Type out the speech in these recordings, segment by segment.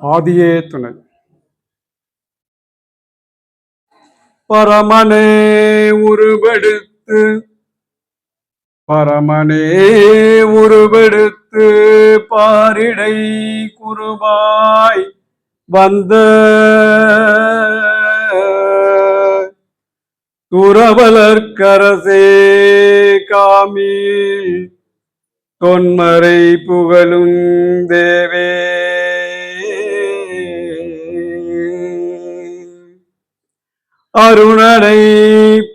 ஆதியே துணை. பரமனே உருவெடுத்து பாரிடை குருவாய் வந்த துறவலர்க்கரசே காமி தொன்மறை புகழும் தேவே. அருணடை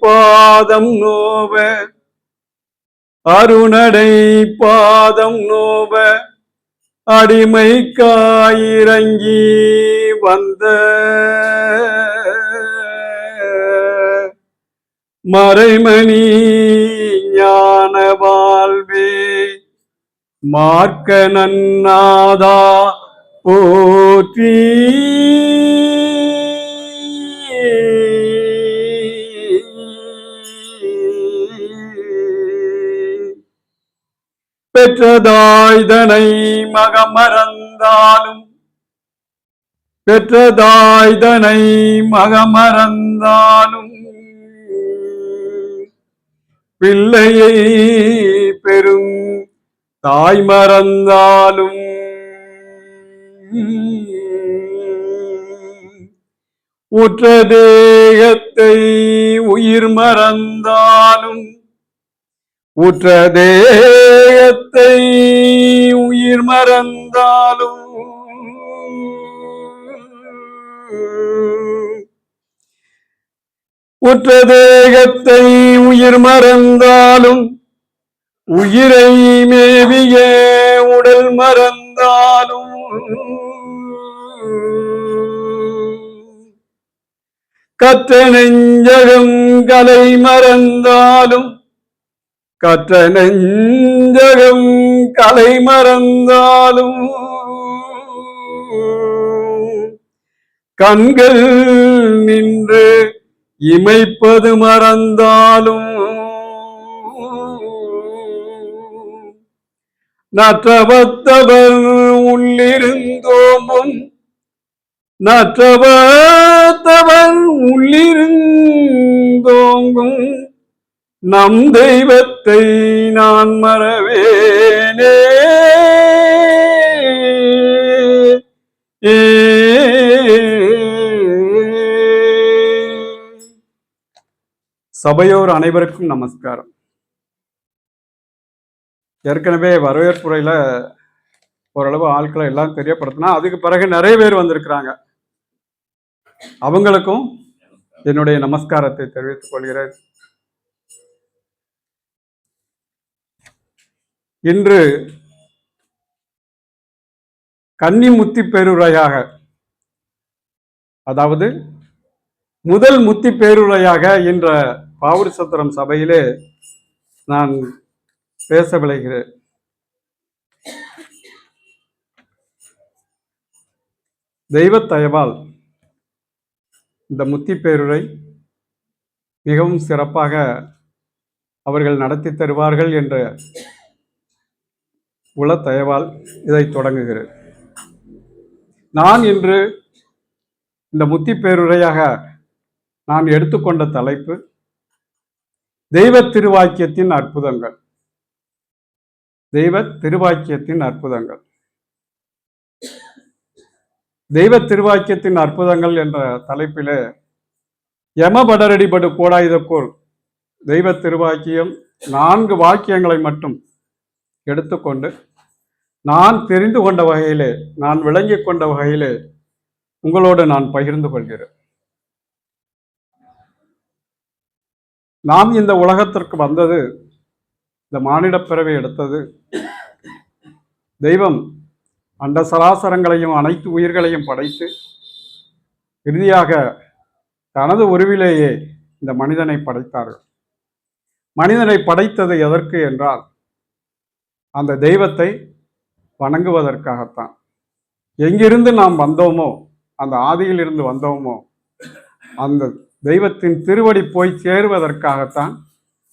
பாதம் நோவ அடிமைக்காயிரங்கி வந்த மறைமணி ஞான வாழ்வே மார்க்க நன்னாதா போற்றி. பெற்றதாய்தனை மகமறந்தாலும் பிள்ளையை பெரும் தாய் மறந்தாலும் உற்ற தேகத்தை உயிர் மறந்தாலும் உயிரை மேவிய உடல் மறந்தாலும் கற்ற நெஞ்சகம் கலை மறந்தாலும் கண்கள் நின்று இமைப்பது மறந்தாலும் நற்றவத்தவர் உள்ளிருந்தோம்பும் நம் தெய்வத்தை நான் மறவேனே. சபையோர் அனைவருக்கும் நமஸ்காரம். ஏற்கனவே வரவேற்புரையில ஓரளவு ஆட்களை எல்லாம் தெரியப்படுத்தினா, அதுக்கு பிறகு நிறைய பேர் வந்திருக்கிறாங்க. அவங்களுக்கும் என்னுடைய நமஸ்காரத்தை தெரிவித்துக் கொள்கிறேன். இன்று கன்னிமுத்தி பேருரையாக, அதாவது முதல் முத்தி பேருரையாக என்ற பாவுரிசத்திரம் சபையிலே நான் பேச விளைகிறேன். தெய்வத்தயவால் இந்த முத்தி பேருரை மிகவும் சிறப்பாக அவர்கள் நடத்தி தருவார்கள் என்ற உளத்தயவால் இதை தொடங்குகிறேன். நான் இன்று இந்த முத்தி பேருரையாக நான் எடுத்துக்கொண்ட தலைப்பு தெய்வ திருவாக்கியத்தின் அற்புதங்கள். தெய்வ திருவாக்கியத்தின் அற்புதங்கள் என்ற தலைப்பிலே யமபடரடிபடு கோடாயுதக்கோர் தெய்வ திருவாக்கியம் 4 வாக்கியங்களை மட்டும் எடுத்துக்கொண்டு நான் தெரிந்து கொண்ட வகையிலே, நான் விளங்கிக் கொண்ட வகையிலே உங்களோடு நான் பகிர்ந்து கொள்கிறேன். நாம் இந்த உலகத்திற்கு வந்தது, இந்த மானிட பிறவை எடுத்தது, தெய்வம் அண்ட சராசரங்களையும் அனைத்து உயிர்களையும் படைத்து இறுதியாக தனது உருவிலேயே இந்த மனிதனை படைத்தார்கள். மனிதனை படைத்தது எதற்கு என்றால் அந்த தெய்வத்தை வணங்குவதற்காகத்தான். எங்கிருந்து நாம் வந்தோமோ அந்த ஆதியில் இருந்து வந்தோமோ அந்த தெய்வத்தின் திருவடி போய் சேருவதற்காகத்தான்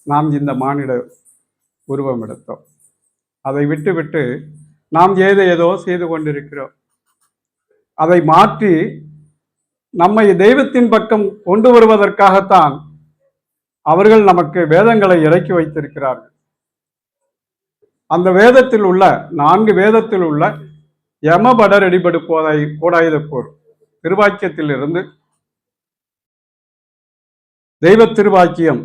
நாம் இந்த மானிட உருவம் எடுத்தோம். அதை விட்டு விட்டு நாம் ஏதோ செய்து கொண்டிருக்கிறோம். அதை மாற்றி நம்மை தெய்வத்தின் பக்கம் கொண்டு வருவதற்காகத்தான் அவர்கள் நமக்கு வேதங்களை இறக்கி வைத்திருக்கிறார்கள். அந்த வேதத்தில் உள்ள 4 வேதத்தில் உள்ள யமபடர் அடிபடு கோடாயுத போர் திருவாக்கியத்தில் இருந்து தெய்வ திருவாக்கியம்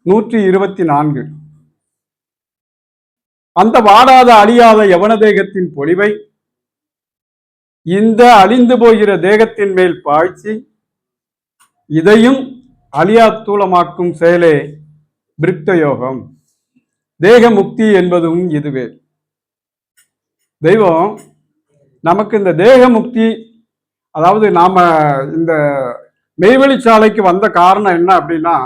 124 அந்த வாடாத அழியாத யவன தேகத்தின் பொலிவை இந்த அழிந்து போகிற தேகத்தின் மேல் பாய்ச்சி இதையும் அழியா தூளமாக்கும் செயலே பிருத்த யோகம். தேக முக்தி என்பதும் இதுவே. தெய்வம் நமக்கு இந்த தேக முக்தி, அதாவது நாம இந்த மெய்வெளிச்சாலைக்கு வந்த காரணம் என்ன அப்படின்னா,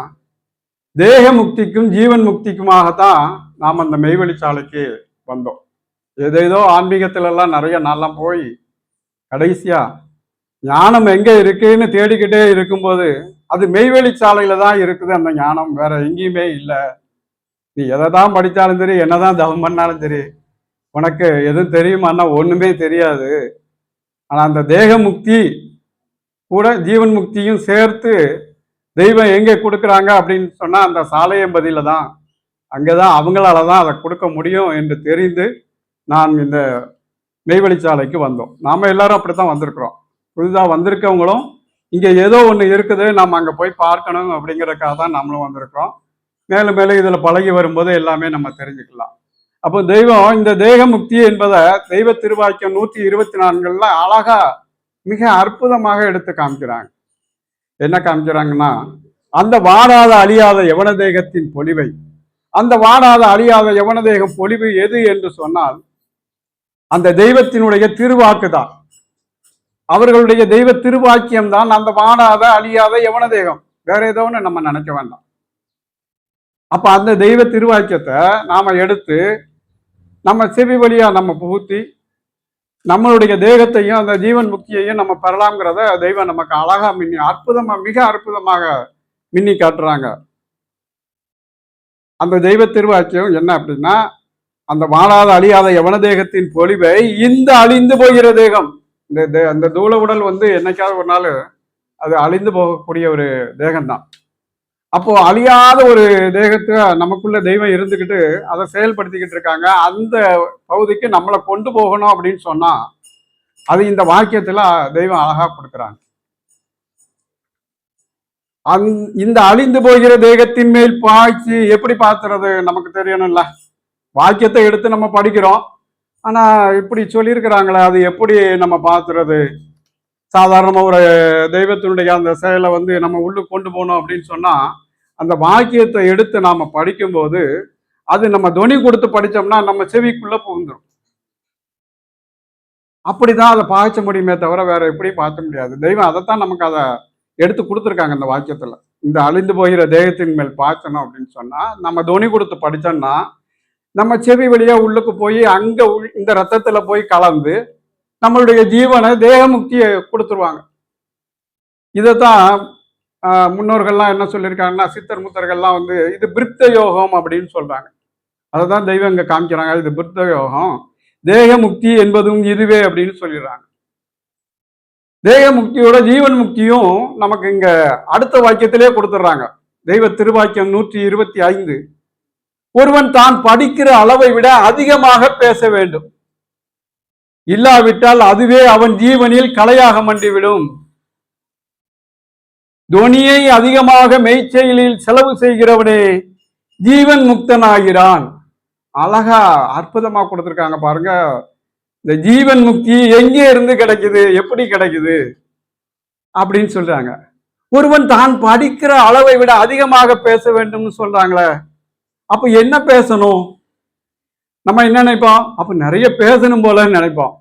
தேக முக்திக்கும் ஜீவன் முக்திக்குமாகத்தான் நாம் அந்த மெய்வெளிச்சாலைக்கு வந்தோம். ஏதேதோ ஆன்மீகத்துல எல்லாம் நிறைய நாளெல்லாம் போய் கடைசியா ஞானம் எங்க இருக்குன்னு தேடிக்கிட்டே இருக்கும்போது அது மெய்வெளிச்சாலையில தான் இருக்குது. அந்த ஞானம் வேற எங்கேயுமே இல்லை. நீ எதை தான் படித்தாலும் சரி, என்னதான் தவம் பண்ணாலும் சரி, உனக்கு எதுவும் தெரியுமான்னா ஒண்ணுமே தெரியாது. ஆனா அந்த தேக முக்தி கூட ஜீவன் முக்தியும் சேர்த்து தெய்வம் எங்கே கொடுக்குறாங்க அப்படின்னு சொன்னா அந்த சாலையம்பதியில தான். அங்கேதான் அவங்களால தான் அதை கொடுக்க முடியும் என்று தெரிந்து நான் இந்த மெய்வெளிச்சாலைக்கு வந்தோம். நாம எல்லாரும் அப்படித்தான் வந்திருக்கிறோம். புதிதாக வந்திருக்கவங்களும் இங்கே ஏதோ ஒன்று இருக்குது, நம்ம அங்கே போய் பார்க்கணும் அப்படிங்கிறதுக்காக தான் நம்மளும் வந்திருக்கிறோம். மேலும் மேலும் இதில் பழகி வரும்போது எல்லாமே நம்ம தெரிஞ்சுக்கலாம். அப்போ தெய்வம் இந்த தேக முக்தி என்பதை தெய்வ திருவாக்கியம் 124 அழகா மிக அற்புதமாக எடுத்து காமிக்கிறாங்க. என்ன காமிக்கிறாங்கன்னா, அந்த வாடாத அழியாத யவன தேகத்தின் பொலிவை, அந்த வாடாத அழியாத யவன தேகம் பொலிவு எது என்று சொன்னால் அந்த தெய்வத்தினுடைய திருவாக்கு தான். அவர்களுடைய தெய்வ திருவாக்கியம் தான் அந்த வாடாத அழியாத யவன தேகம். வேற ஏதோ ஒன்று நம்ம நினைக்க வேண்டாம். அப்ப அந்த தெய்வ திருவாக்கியத்தை நாம எடுத்து நம்ம செவி வழியா நம்ம புகுத்தி நம்மளுடைய தேகத்தையும் அந்த ஜீவன் முக்தியையும் நம்ம பெறலாம்ங்கிறத தெய்வம் நமக்கு அழகா அற்புதமா மிக அற்புதமாக மின்னி காட்டுறாங்க. அந்த தெய்வ திருவாக்கியம் என்ன அப்படின்னா, அந்த வாழாத அழியாத யவன தேகத்தின் பொலிவை இந்த அழிந்து போகிற தேகம், அந்த தூள உடல் என்னைக்காவது ஒரு நாள் அது அழிந்து போகக்கூடிய ஒரு தேகம்தான். அப்போ அழியாத ஒரு தேகத்தை நமக்குள்ள தெய்வம் இருந்துக்கிட்டு அதை செயல்படுத்திக்கிட்டு இருக்காங்க. அந்த பகுதிக்கு நம்மளை கொண்டு போகணும் அப்படின்னு சொன்னா அது இந்த வாக்கியத்துல தெய்வம் அழகா கொடுக்குறாங்க. இந்த அழிந்து போகிற தேகத்தின் மேல் பாய்ச்சி எப்படி பார்த்துறது நமக்கு தெரியணும்ல. வாக்கியத்தை எடுத்து நம்ம படிக்கிறோம், ஆனா இப்படி சொல்லியிருக்கிறாங்களே அது எப்படி நம்ம பார்த்துறது? சாதாரணமா ஒரு தெய்வத்தினுடைய அந்த செயலை நம்ம உள்ளுக்கு கொண்டு போகணும் அப்படின்னு சொன்னா அந்த வாக்கியத்தை எடுத்து நாம படிக்கும்போது அது நம்ம துணி கொடுத்து படிச்சோம்னா நம்ம செவிக்குள்ள புகுந்துடும். அப்படிதான் அதை பாய்ச்ச முடியுமே தவிர வேற எப்படியும் பார்க்க முடியாது. தெய்வம் அதைத்தான் நமக்கு அதை எடுத்து கொடுத்துருக்காங்க இந்த வாக்கியத்துல. இந்த அழிந்து போகிற தேகத்தின் மேல் பாய்ச்சணும் அப்படின்னு சொன்னா நம்ம துணி கொடுத்து படிச்சோம்னா நம்ம செவி வழியா உள்ளுக்கு போய் அங்க இந்த ரத்தத்துல போய் கலந்து நம்மளுடைய ஜீவனை தேக முக்தியை கொடுத்துருவாங்க. இதைத்தான் முன்னோர்கள்லாம் என்ன சொல்லியிருக்காங்கன்னா, சித்தர் முத்தர்கள்லாம் இது பிருத்த யோகம் அப்படின்னு சொல்றாங்க. அதை தான் தெய்வம் இங்க காமிக்கிறாங்க, இது பிருத்த யோகம், தேக முக்தி என்பதும் இதுவே அப்படின்னு சொல்லிடுறாங்க. தேக முக்தியோட ஜீவன் முக்தியும் நமக்கு இங்க அடுத்த வாக்கியத்திலே கொடுத்துட்றாங்க. தெய்வ திருவாக்கியம் 125 ஒருவன் தான் படிக்கிற அளவை விட அதிகமாக பேச வேண்டும், இல்லாவிட்டால் அதுவே அவன் ஜீவனில் கலையாக மண்டிவிடும். துணியை அதிகமாக மெய்ச்செயலில் செலவு செய்கிறவனே ஜீவன் முக்தனாகிறான். அழகா அற்புதமா கொடுத்துருக்காங்க பாருங்க. இந்த ஜீவன் முக்தி எங்கே இருந்து கிடைக்குது, எப்படி கிடைக்குது அப்படின்னு சொல்றாங்க. ஒருவன் தான் படிக்கிற அளவை விட அதிகமாக பேச வேண்டும்னு சொல்றாங்களே, அப்ப என்ன பேசணும்? நம்ம என்ன நினைப்போம்? அப்ப நிறைய பேசணும் போல நினைப்போம்.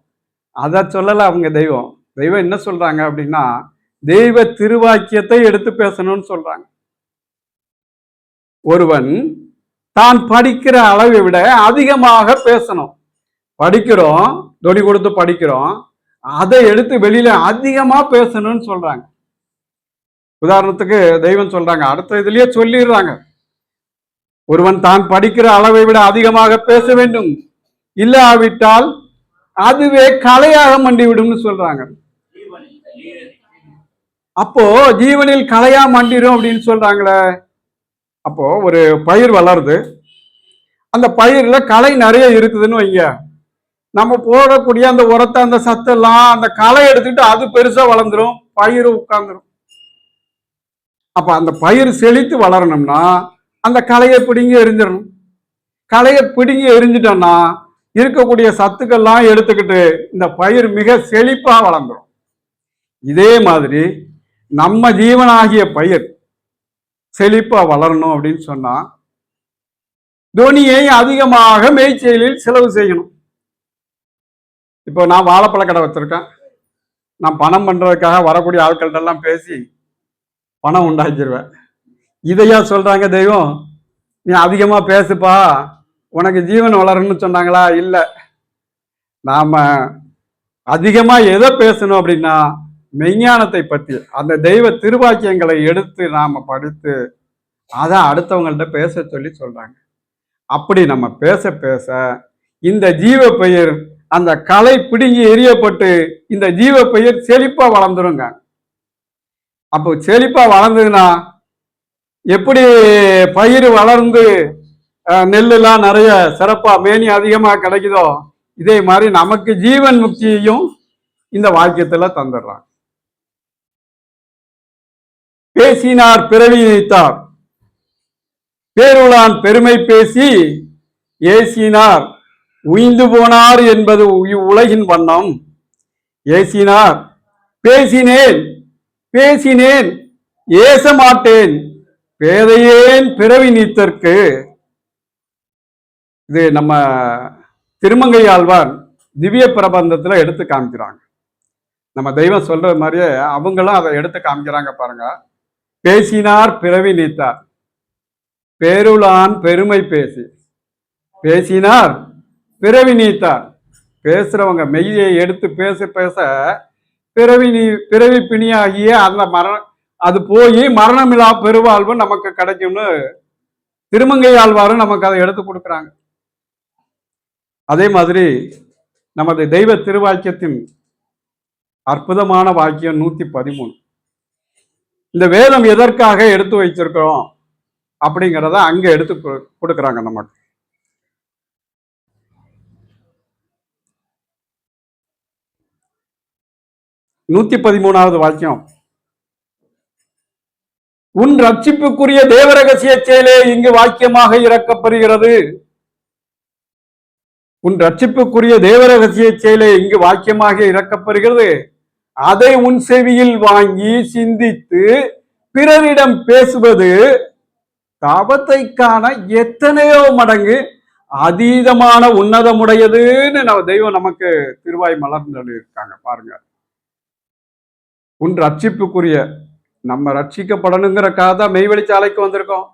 அதை சொல்லல அவங்க. தெய்வம் என்ன சொல்றாங்க அப்படின்னா, தெய்வ திருவாக்கியத்தை எடுத்து பேசணும்னு சொல்றாங்க. ஒருவன் தான் படிக்கிற அளவை விட அதிகமாக பேசணும். படிக்கிறோம், தொனி கொடுத்து படிக்கிறோம், அதை எடுத்து வெளியில அதிகமா பேசணும்னு சொல்றாங்க. உதாரணத்துக்கு தெய்வம் சொல்றாங்க, அடுத்த இதுலயே சொல்லிடுறாங்க, ஒருவன் தான் படிக்கிற அளவை விட அதிகமாக பேச வேண்டும், இல்லாவிட்டால் அதுவே கலையாக மண்டிவிடும்னு சொல்றாங்க. அப்போ ஜீவனில் கலையா மண்டிடும் அப்படின்னு சொல்றாங்களே. அப்போ ஒரு பயிர் வளருது, அந்த பயிர்ல களை நிறைய இருக்குதுன்னு வைங்க, நம்ம போடக்கூடிய அந்த உரத்தை அந்த சத்தெல்லாம் அந்த களை எடுத்துட்டு அது பெருசா வளர்ந்துரும், பயிர் உட்கார்ந்துரும். அப்ப அந்த பயிர் செழித்து வளரணும்னா அந்த களையை பிடுங்கி எரிஞ்சிடணும். களையை பிடுங்கி எரிஞ்சிட்டோம்னா இருக்கக்கூடிய சத்துக்கள்லாம் எடுத்துக்கிட்டு இந்த பயிர் மிக செழிப்பா வளர்ந்துடும். இதே மாதிரி நம்ம ஜீவனாகிய பயிர் செழிப்பா வளரணும் அப்படின்னு சொன்னா துணியை அதிகமாக மேய்ச்சலில் செலவு செய்யணும். இப்போ நான் வாழைப்பழ கடை வச்சிருக்கேன், நான் பணம் பண்றதுக்காக வரக்கூடிய ஆட்கள்ட்ட எல்லாம் பேசி பணம் உண்டாக்கிடுவேன். இதையா சொல்றாங்க தெய்வம், நீ அதிகமா பேசுப்பா உனக்கு ஜீவன் வளரணும்னு சொன்னாங்களா? இல்லை, நாம அதிகமா எதை பேசணும் அப்படின்னா மெய்ஞானத்தை பற்றி, அந்த தெய்வ திருவாக்கியங்களை எடுத்து நாம படித்து அதை அடுத்தவங்கள்ட்ட பேச சொல்லி சொல்றாங்க. அப்படி நம்ம பேச பேச இந்த ஜீவ பயிர் அந்த களை பிடுங்கி எரியப்பட்டு இந்த ஜீவ பயிர் செழிப்பா வளர்ந்துருங்க. அப்போ செழிப்பா வளர்ந்ததுன்னா எப்படி பயிர் வளர்ந்து நெல்லுலாம் நிறைய சிறப்பா மேனி அதிகமா கிடைக்குதோ, இதே மாதிரி நமக்கு ஜீவன் முக்தியையும் இந்த வாக்கியத்துல தந்துடுறாங்க. பேசினார் பிறவி நீத்தார், பேருளான் பெருமை பேசி ஏசினார் உய்ந்து போனார் என்பது உலகின் வண்ணம். ஏசினார், பேசினேன் பேசினேன் ஏச மாட்டேன் பேதையேன் பிறவி நீத்தற்கு. இது நம்ம திருமங்கை ஆழ்வார் திவ்ய பிரபந்தத்துல எடுத்து காமிக்கிறாங்க. நம்ம தெய்வம் சொல்ற மாதிரியே அவங்களும் அதை எடுத்து காமிக்கிறாங்க பாருங்க. பேசினார் பிறவி நீத்தார், பேருளான் பெருமை பேசி பேசினார் பிறவி நீத்தார். பேசுறவங்க மெய்யை எடுத்து பேச பேச பிறவி பிணியாகிய அந்த அது போய் மரணமில்லா பெருவாழ்வு நமக்கு கிடைக்கும்னு திருமங்கை ஆழ்வாரும் நமக்கு அதை எடுத்து கொடுக்குறாங்க. அதே மாதிரி நமது தெய்வ திருவாக்கியத்தின் அற்புதமான வாக்கியம் 113. இந்த வேதம் எதற்காக எடுத்து வச்சிருக்கிறோம் அப்படிங்கிறத அங்க எடுத்து கொடுக்குறாங்க நமக்கு. நூத்தி 13வது வாக்கியம், உன் ரட்சிப்புக்குரிய தேவரகசிய செயலே இங்கு வாக்கியமாக இறக்கப்படுகிறது. உன் ரட்சிப்புக்குரிய தேவரகசிய செயலே இங்கு வாக்கியமாக இறக்கப்படுகிறது. அதை உன் செவியில் வாங்கி சிந்தித்து பிறரிடம் பேசுவது தாபத்தை காண எத்தனையோ மடங்கு அதீதமான உன்னதமுடையதுன்னு நம்ம தெய்வம் நமக்கு திருவாய் மலர்ந்து இருக்காங்க பாருங்க. உன் ரட்சிப்புக்குரிய, நம்ம ரட்சிக்கப்படணுங்கிறக்காக தான் மெய்வெளிச்சாலைக்கு வந்திருக்கோம்.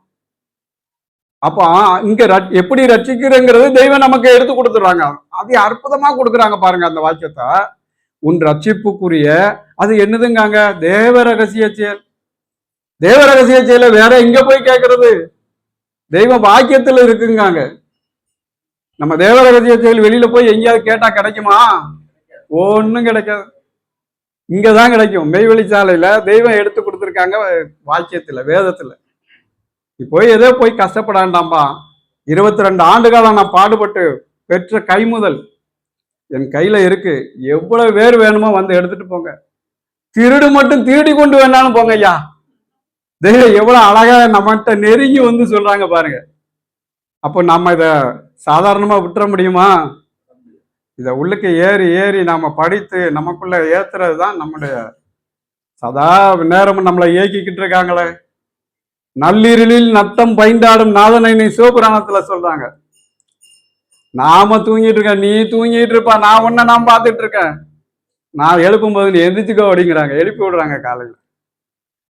அப்போ இங்க எப்படி ரட்சிக்கிறங்கிறது தெய்வம் நமக்கு எடுத்து கொடுத்துடுறாங்க. அது அற்புதமா கொடுக்குறாங்க பாருங்க அந்த வாக்கியத்தை. உன் ரட்சிப்புக்குரிய, அது என்னதுங்காங்க? தேவ ரகசிய செயல். தேவ ரகசிய செயல வேற எங்க போய் கேட்கறது? தெய்வ வாக்கியத்துல இருக்குங்காங்க. நம்ம தேவ ரகசிய செயல் வெளியில போய் எங்கேயாவது கேட்டா கிடைக்குமா? ஒன்னும் கிடைக்காது. இங்கதான் கிடைக்கும். மெய்வெளிச்சாலையில தெய்வம் எடுத்து கொடுத்துருக்காங்க வாக்கியத்துல, வேதத்துல. போய் ஏதோ போய் கஷ்டப்படாண்டாம்பா, 22 ஆண்டு காலம் நான் பாடுபட்டு பெற்ற கைமுதல் என் கையில இருக்கு, எவ்வளவு பேர் வேணுமோ வந்து எடுத்துட்டு போங்க, திருடு மட்டும் திருடி கொண்டு வேணாலும் போங்க ஐயா. தெய்வம் எவ்வளவு அழகா நம்மகிட்ட நெருங்கி வந்து சொல்றாங்க பாருங்க. அப்போ நம்ம இத சாதாரணமா விட்டுற முடியுமா? இத உள்ளுக்கு ஏறி ஏறி நாம படித்து நமக்குள்ள ஏத்துறது தான் நம்முடைய சதா நேரமும் நம்மளை இயக்கிக்கிட்டு இருக்காங்களே. நள்ளிருளில் நட்டம் பைந்தாடும் நாதனை சிவபுராணத்துல சொல்றாங்க. நாம தூங்கிட்டு இருக்க, நீ தூங்கிட்டு இருப்பா, நான் ஒன்ன நான் பார்த்துட்டு இருக்கேன், நான் எழுப்பும் போது நீ எந்திரிச்சுக்கோ அப்படிங்கிறாங்க, எழுப்பி விடுறாங்க காலையில்.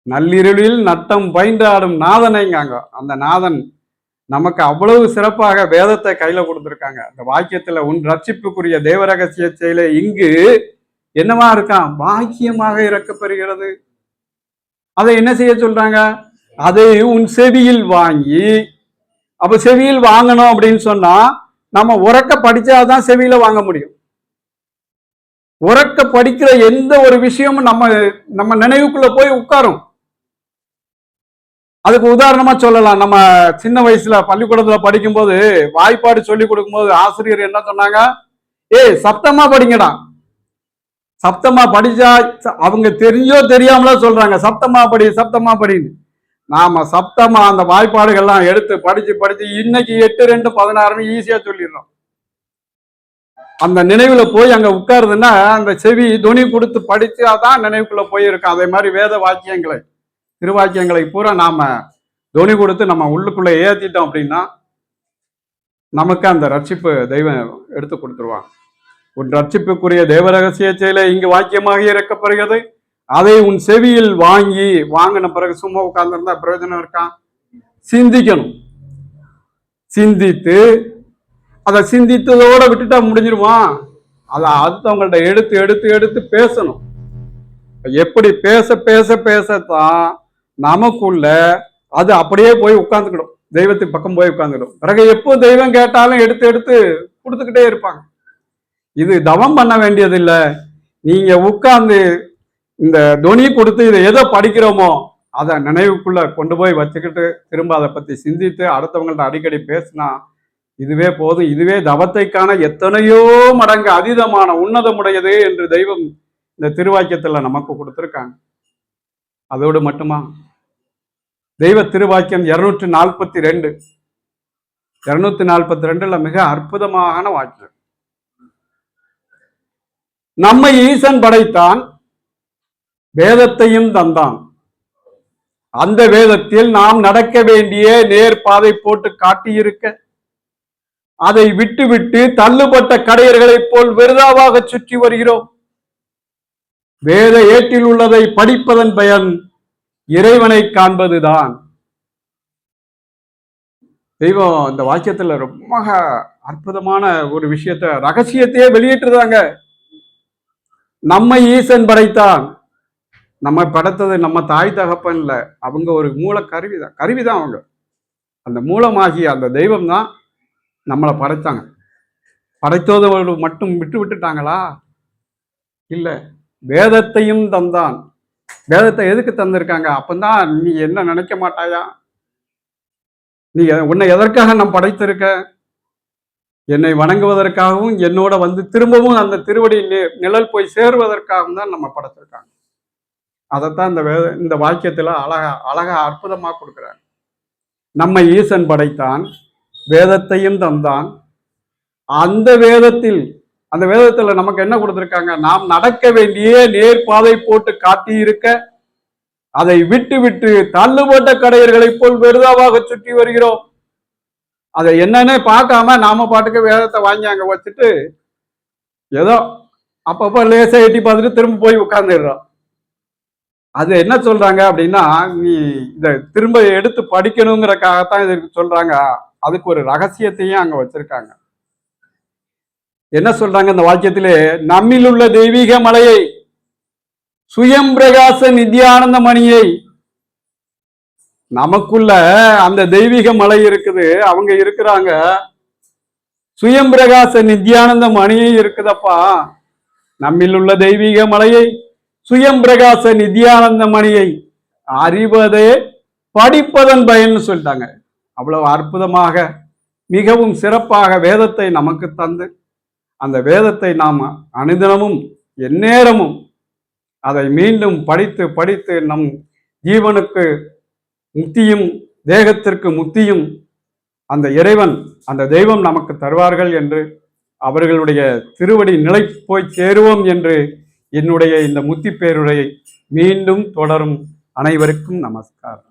நள்ளிருளில் நட்டம் பைந்தாடும் நாதனைங்காங்க. அந்த நாதன் நமக்கு அவ்வளவு சிறப்பாக வேதத்தை கையில கொடுத்துருக்காங்க. அந்த வாக்கியத்துல உன் ரட்சிப்புக்குரிய தேவரகசிய செயலை இங்கு என்னவா இருக்கான்? பாக்கியமாக இறக்கப்பெறுகிறது. அதை என்ன செய்ய சொல்றாங்க? அதை உன் செவியில் வாங்கி. அப்ப செவியில் வாங்கணும் அப்படின்னு சொன்னா நம்ம உறக்க படிச்சாதான் செவியில வாங்க முடியும். உறக்க படிக்கிற எந்த ஒரு விஷயமும் நம்ம நினைவுக்குள்ள போய் உட்காரும். அதுக்கு உதாரணமா சொல்லலாம். நம்ம சின்ன வயசுல பள்ளிக்கூடத்துல படிக்கும்போது வாய்ப்பாடு சொல்லி கொடுக்கும்போது ஆசிரியர் என்ன சொன்னாங்க? சப்தமா படிங்கடா. சப்தமா படிச்சா அவங்க தெரிஞ்சோ தெரியாமலோ சொல்றாங்க, சப்தமா படி சப்தமா படின்னு. நாம சப்தமா அந்த வாய்ப்பாடுகள்லாம் எடுத்து படிச்சு இன்னைக்கு 8-2-16 ஈஸியா சொல்லிடுறோம். அந்த நினைவுல போய் அங்க உட்காருதுன்னா அந்த செவி துணி கொடுத்து படிச்சாதான் நினைவுக்குள்ள போயிருக்கும். அதே மாதிரி வேத வாக்கியங்களை, திருவாக்கியங்களை பூரா நாம துணி கொடுத்து நம்ம உள்ளுக்குள்ள ஏத்திட்டோம் அப்படின்னா நமக்கு அந்த ரட்சிப்பு தெய்வம் எடுத்து கொடுத்துருவான். உன் ரட்சிப்புக்குரிய தேவ ரகசிய செயலை இங்கு வாக்கியமாக இறக்கப்படுகிறது. அதை உன் செவியில் வாங்கின பிறகு சும்மா உட்கார்ந்துருந்தா பிரயோஜனம் இருக்கான்? சிந்திக்கணும். சிந்தித்து அதை சிந்தித்ததோட விட்டுட்டா முடிஞ்சிருமா? அதை அடுத்தவங்கள்ட்ட எடுத்து எடுத்து எடுத்து பேசணும். எப்படி பேச பேச பேசத்தான் நமக்குள்ள அது அப்படியே போய் உட்கார்ந்துக்கிடும், தெய்வத்துக்கு பக்கம் போய் உட்கார்ந்துடும். பிறகு எப்போ தெய்வம் கேட்டாலும் எடுத்து எடுத்து கொடுத்துக்கிட்டே இருப்பாங்க. இது தவம் பண்ண வேண்டியது இல்லை. நீங்க உட்கார்ந்து இந்த துணி கொடுத்து இதை எதோ படிக்கிறோமோ அதை நினைவுக்குள்ள கொண்டு போய் வச்சுக்கிட்டு திரும்ப அதை பத்தி சிந்தித்து அடுத்தவங்கள்ட்ட அடிக்கடி பேசினா இதுவே போதும். இதுவே தவத்தைக்கான எத்தனையோ மடங்கு அதீதமான உன்னதமுடையது என்று தெய்வம் இந்த திருவாக்கியத்துல நமக்கு கொடுத்திருக்காங்க. அதோடு மட்டுமா? தெய்வ திருவாக்கியம் 242 மிக அற்புதமான வாக்கியம். நம்மை ஈசன் படைத்தான், வேதத்தையும் தந்தான். அந்த வேதத்தில் நாம் நடக்க வேண்டிய நேர் பாதை போட்டு காட்டியிருக்க அதை விட்டு விட்டு தள்ளுபட்ட கடையர்களைப் போல் வெறுதாவாக சுற்றி வருகிறோம். வேத ஏட்டில் உள்ளதை படிப்பதன் பயன் இறைவனை காண்பதுதான். தெய்வம் இந்த வாக்கியத்துல ரொம்ப அற்புதமான ஒரு விஷயத்த, ரகசியத்தையே வெளியிட்டுறாங்க. நம்மை ஈசன் படைத்தான். நம்ம படைத்தது நம்ம தாய் தகப்பன் இல்ல, அவங்க ஒரு மூல கருவிதான் அவங்க. அந்த மூலமாகிய அந்த தெய்வம் தான் நம்மளை படைத்தாங்க. படைத்தோடு மட்டும் விட்டுட்டாங்களா? இல்ல, வேதத்தையும் தந்தான். வேதத்தை எதுக்கு தந்திருக்காங்க? அப்பந்தான் நீ என்ன நினைக்க மாட்டாயா? நீ உன்னை எதற்காக நான் படைத்திருக்க? என்னை வணங்குவதற்காகவும் என்னோட வந்து திரும்பவும் அந்த திருவடி நிழல் போய் சேருவதற்காகவும் தான் நம்ம படைத்திருக்காங்க. அதைத்தான் இந்த வாக்கியத்துல அழகா அற்புதமா கொடுக்குறாங்க. நம்மை ஈசன் படைத்தான், வேதத்தையும் தந்தான். அந்த வேதத்துல நமக்கு என்ன கொடுத்திருக்காங்க? நாம் நடக்க வேண்டிய நேர்பாதை போட்டு காட்டியிருக்க அதை விட்டு விட்டு தள்ளுபட்ட கடையர்களைப் போல் வெறுதாவாக சுற்றி வருகிறோம். அதை என்னன்னே பார்க்காம நாம பாட்டுக்கு வேதத்தை வாங்கி அங்க வச்சுட்டு ஏதோ அப்பப்ப லேசா எட்டி பார்த்துட்டு திரும்ப போய் உட்கார்ந்துடுறோம். அது என்ன சொல்றாங்க அப்படின்னா, நீ இதை திரும்ப எடுத்து படிக்கணுங்கிறக்காகத்தான் இதுக்கு சொல்றாங்க. அதுக்கு ஒரு ரகசியத்தையும் அங்க வச்சிருக்காங்க. என்ன சொல்றாங்க இந்த வாக்கியத்திலே? நம்மில் உள்ள தெய்வீக மலையை, சுயம் பிரகாச நித்யானந்த மணியை, நமக்குள்ள அந்த தெய்வீக மலை இருக்குது, அவங்க இருக்கிறாங்க. சுயம் பிரகாச நித்யானந்த மணியை இருக்குதப்பா. நம்மில் உள்ள தெய்வீக மலையை, சுயம் பிரகாச நித்யானந்த மணியை அறிவதே படிப்பதன் பயன்னு சொல்லிட்டாங்க. அவ்வளவு அற்புதமாக மிகவும் சிறப்பாக வேதத்தை நமக்கு தந்து அந்த வேதத்தை நாம் அனுதினமும் எந்நேரமும் அதை மீண்டும் படித்து படித்து நம் ஜீவனுக்கு முக்தியும் தேகத்திற்கு முக்தியும் அந்த இறைவன் அந்த தெய்வம் நமக்கு தருவார்கள் என்று அவர்களுடைய திருவடி நிலை போய் சேருவோம் என்று என்னுடைய இந்த முத்தி பேருரையை மீண்டும் தொடரும். அனைவருக்கும் நமஸ்காரம்.